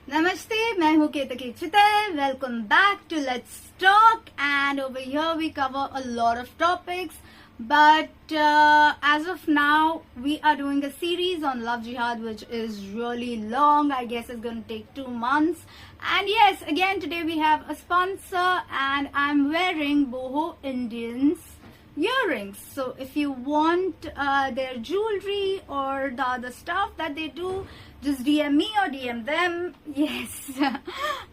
Namaste, मैं हूँ केतकी chital. Welcome back to Let's Talk, and over here we cover a lot of topics. But as of now, we are doing a series on Love Jihad, which is really long. I guess it's going to take 2 months. And yes, again today we have a sponsor, and I'm wearing Boho Indians earrings. So if you want their jewelry or the other stuff that they do, just DM me or DM them. Yes,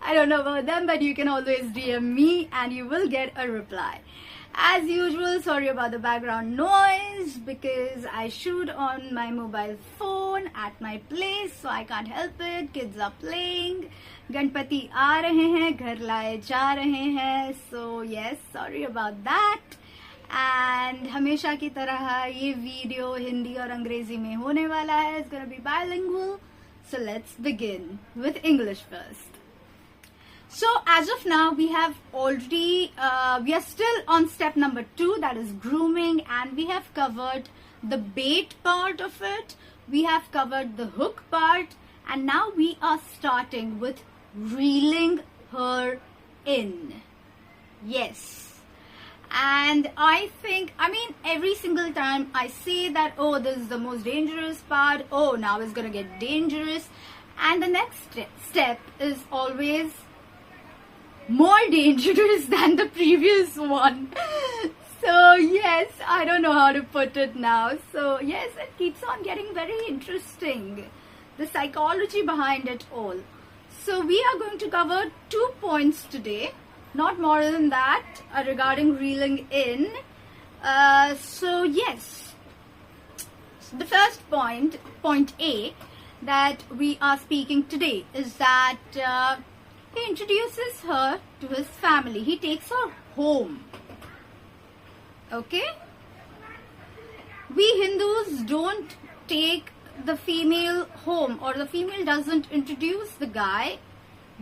I don't know about them, but you can always DM me and you will get a reply. As usual, sorry about the background noise because I shoot on my mobile phone at my place, so I can't help it. Kids are playing. Ganpati आ रहे हैं, घर लाए जा रहे हैं. So yes, sorry about that. And हमेशा की तरह ये वीडियो हिंदी और अंग्रेजी में होने वाला है. It's gonna be bilingual. So let's begin with English first. So as of now we have already we are still on step number 2, that is grooming, and we have covered the bait part of it, we have covered the hook part, and now we are starting with reeling her in. Yes. And I think, every single time I say that, oh, this is the most dangerous part, oh, now it's going to get dangerous. And the next step is always more dangerous than the previous one. So, yes, I don't know how to put it now. So, yes, it keeps on getting very interesting. The psychology behind it all. So, we are going to cover 2 points today. Not more than that regarding reeling in. So yes, the first point A, that we are speaking today is that he introduces her to his family. He takes her home. Okay? We Hindus don't take the female home, or the female doesn't introduce the guy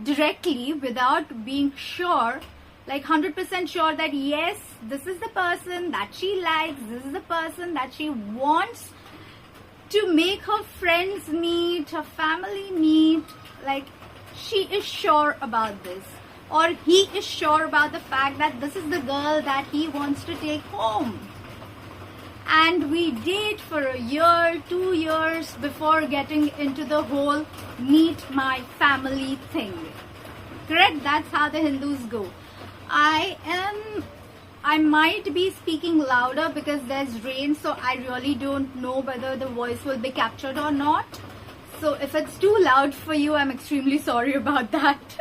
directly without being sure, like 100% sure that yes, this is the person that she likes, this is the person that she wants to make her friends meet, her family meet. Like, she is sure about this, or he is sure about the fact that this is the girl that he wants to take home. And we date for a year, 2 years before getting into the whole meet my family thing. Correct? That's how the Hindus go. I might be speaking louder because there's rain, so I really don't know whether the voice will be captured or not. So if it's too loud for you, I'm extremely sorry about that.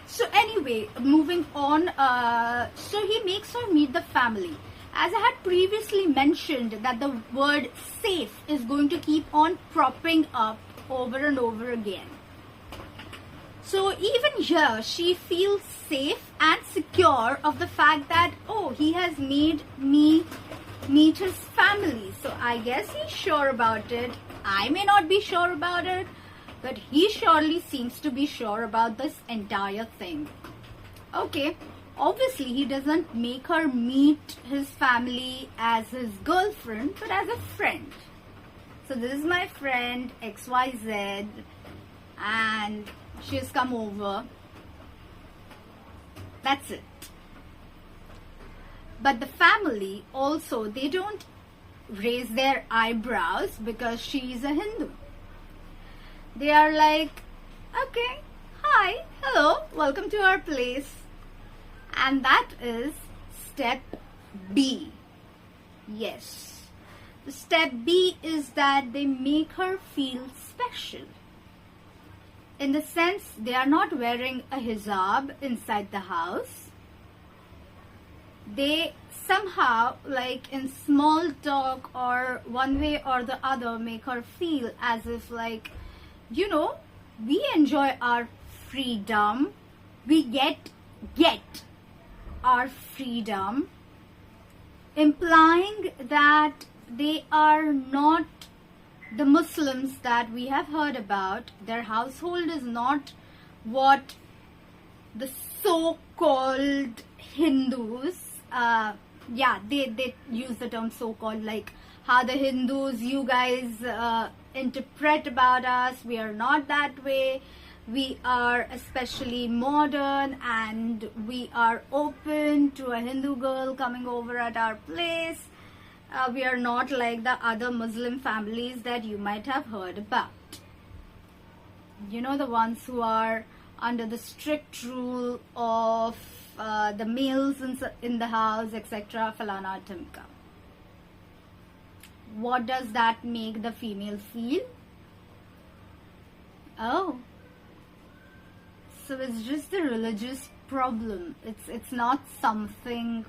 So anyway, moving on. So he makes her meet the family. As I had previously mentioned, that the word safe is going to keep on propping up over and over again. So even here, she feels safe and secure of the fact that, oh, he has made me meet his family. So I guess he's sure about it. I may not be sure about it, but he surely seems to be sure about this entire thing. Okay. Obviously, he doesn't make her meet his family as his girlfriend, but as a friend. So this is my friend XYZ, and she has come over. That's it. But the family also, they don't raise their eyebrows because she is a Hindu. They are like, okay, hi, hello, welcome to our place. And that is step B. Yes. The step B is that they make her feel special. In the sense, they are not wearing a hijab inside the house. They somehow, like in small talk or one way or the other, make her feel as if, like, you know, we enjoy our freedom. We get our freedom, implying that they are not the Muslims that we have heard about. Their household is not what the so-called Hindus, they use the term so-called, like how the Hindus, you guys interpret about us. We are not that way. we are especially modern and we are open to a Hindu girl coming over at our place. We are not like the other Muslim families that you might have heard about. You know, the ones who are under the strict rule of the males in the house, etc. Falana Timka. What does that make the female feel? Oh, so it's just a religious problem. It's not something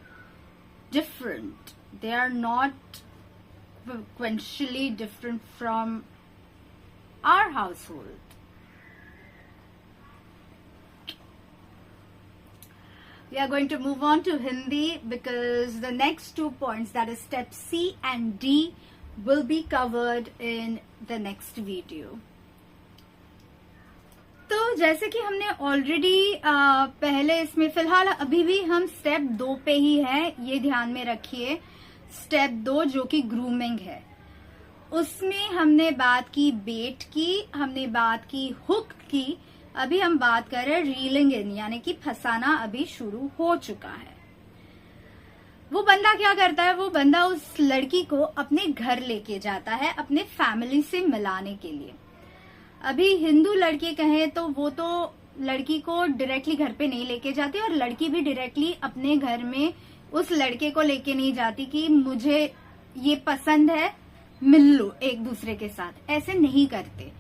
different. They are not sequentially different from our household. We are going to move on to Hindi because the next 2 points, that is step C and D, will be covered in the next video. तो जैसे कि हमने already पहले इसमें, फिलहाल अभी भी हम स्टेप 2 पे ही है, ये ध्यान में रखिए। स्टेप 2 जो कि ग्रूमिंग है, उसमें हमने बात की बेट की, हमने बात की हुक की, अभी हम बात कर रहे हैं रीलिंग इन, यानी कि फंसाना अभी शुरू हो चुका है। वो बंदा क्या करता है, वो बंदा उस लड़की को अपने घर लेके जाता है अपने फैमिली से मिलाने के लिए। अभी हिंदू लड़के कहें तो वो तो लड़की को डायरेक्टली घर पे नहीं लेके जाती, और लड़की भी डायरेक्टली अपने घर में उस लड़के को लेके नहीं जाती कि मुझे ये पसंद है, मिल लो एक दूसरे के साथ, ऐसे नहीं करते।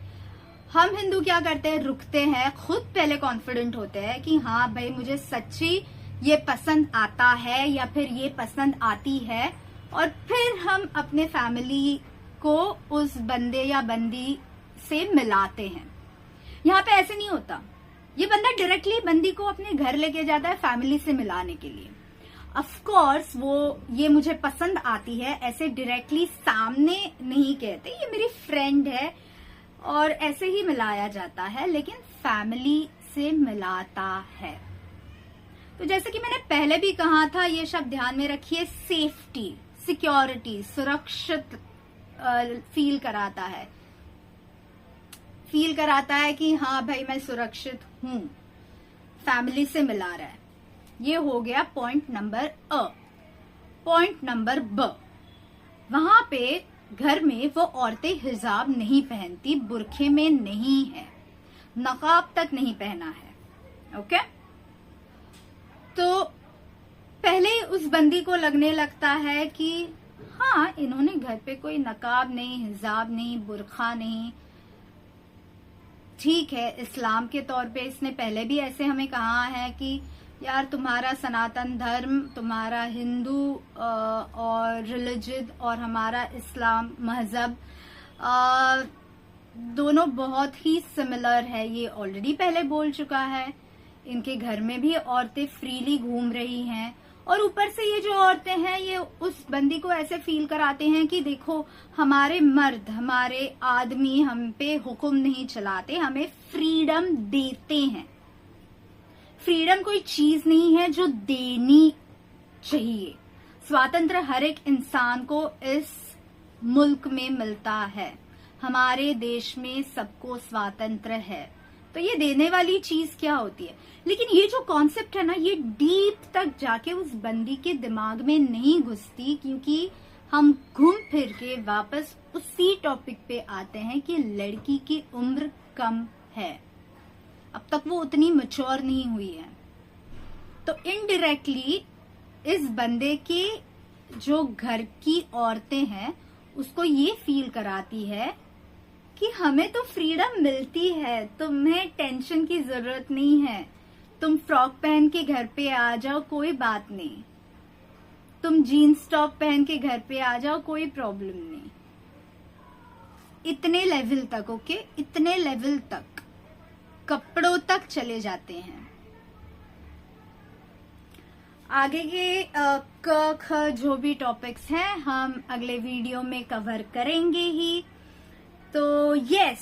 हम हिंदू क्या करते हैं, रुकते हैं, खुद पहले कॉन्फिडेंट होते हैं कि हाँ भाई मुझे सच्ची ये पसंद आता है या फिर ये पसंद आती है, और फिर हम अपने फैमिली को उस बंदे या बंदी से मिलाते हैं। यहाँ पे ऐसे नहीं होता, ये बंदा डायरेक्टली बंदी को अपने घर लेके जाता है फैमिली से मिलाने के लिए। ऑफ कोर्स वो ये मुझे पसंद आती है ऐसे डायरेक्टली सामने नहीं कहते, ये मेरी फ्रेंड है, और ऐसे ही मिलाया जाता है, लेकिन फैमिली से मिलाता है। तो जैसे कि मैंने पहले भी कहा था, ये शब्द ध्यान में रखिए, सेफ्टी, सिक्योरिटी, सुरक्षित फील कराता है, फील कराता है कि हाँ भाई मैं सुरक्षित हूं, फैमिली से मिला रहा है। ये हो गया पॉइंट नंबर अ। पॉइंट नंबर ब, वहां पे घर में वो औरतें हिजाब नहीं पहनती, बुरखे में नहीं है, नकाब तक नहीं पहना है। ओके, तो पहले उस बंदी को लगने लगता है कि हाँ इन्होंने घर पे कोई नकाब नहीं, हिजाब नहीं, बुरखा नहीं, ठीक है। इस्लाम के तौर पे इसने पहले भी ऐसे हमें कहा है कि यार तुम्हारा सनातन धर्म, तुम्हारा हिंदू और रिलीजन और हमारा इस्लाम मजहब दोनों बहुत ही सिमिलर है, ये ऑलरेडी पहले बोल चुका है। इनके घर में भी औरतें फ्रीली घूम रही हैं, और ऊपर से ये जो औरतें हैं ये उस बंदी को ऐसे फील कराते हैं कि देखो हमारे मर्द, हमारे आदमी हम पे हुक्म नहीं चलाते, हमें फ्रीडम देते हैं। फ्रीडम कोई चीज नहीं है जो देनी चाहिए, स्वातंत्र हर एक इंसान को इस मुल्क में मिलता है, हमारे देश में सबको स्वातंत्र है। तो ये देने वाली चीज क्या होती है, लेकिन ये जो कॉन्सेप्ट है ना, ये डीप तक जाके उस बंदी के दिमाग में नहीं घुसती, क्योंकि हम घूम फिर के वापस उसी टॉपिक पे आते हैं कि लड़की की उम्र कम है, अब तक वो उतनी मैच्योर नहीं हुई है। तो इनडायरेक्टली इस बंदे के जो घर की औरतें हैं उसको ये फील कराती है कि हमें तो फ्रीडम मिलती है, तुम्हें टेंशन की जरूरत नहीं है, तुम फ्रॉक पहन के घर पे आ जाओ कोई बात नहीं, तुम जीन्स टॉप पहन के घर पे आ जाओ कोई प्रॉब्लम नहीं। इतने लेवल तक, ओके, इतने लेवल तक, कपड़ों तक चले जाते हैं। आगे के क ख जो भी टॉपिक्स हैं हम अगले वीडियो में कवर करेंगे ही। तो यस,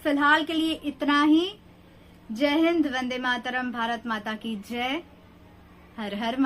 फिलहाल के लिए इतना ही। जय हिंद, वंदे मातरम, भारत माता की जय, हर हर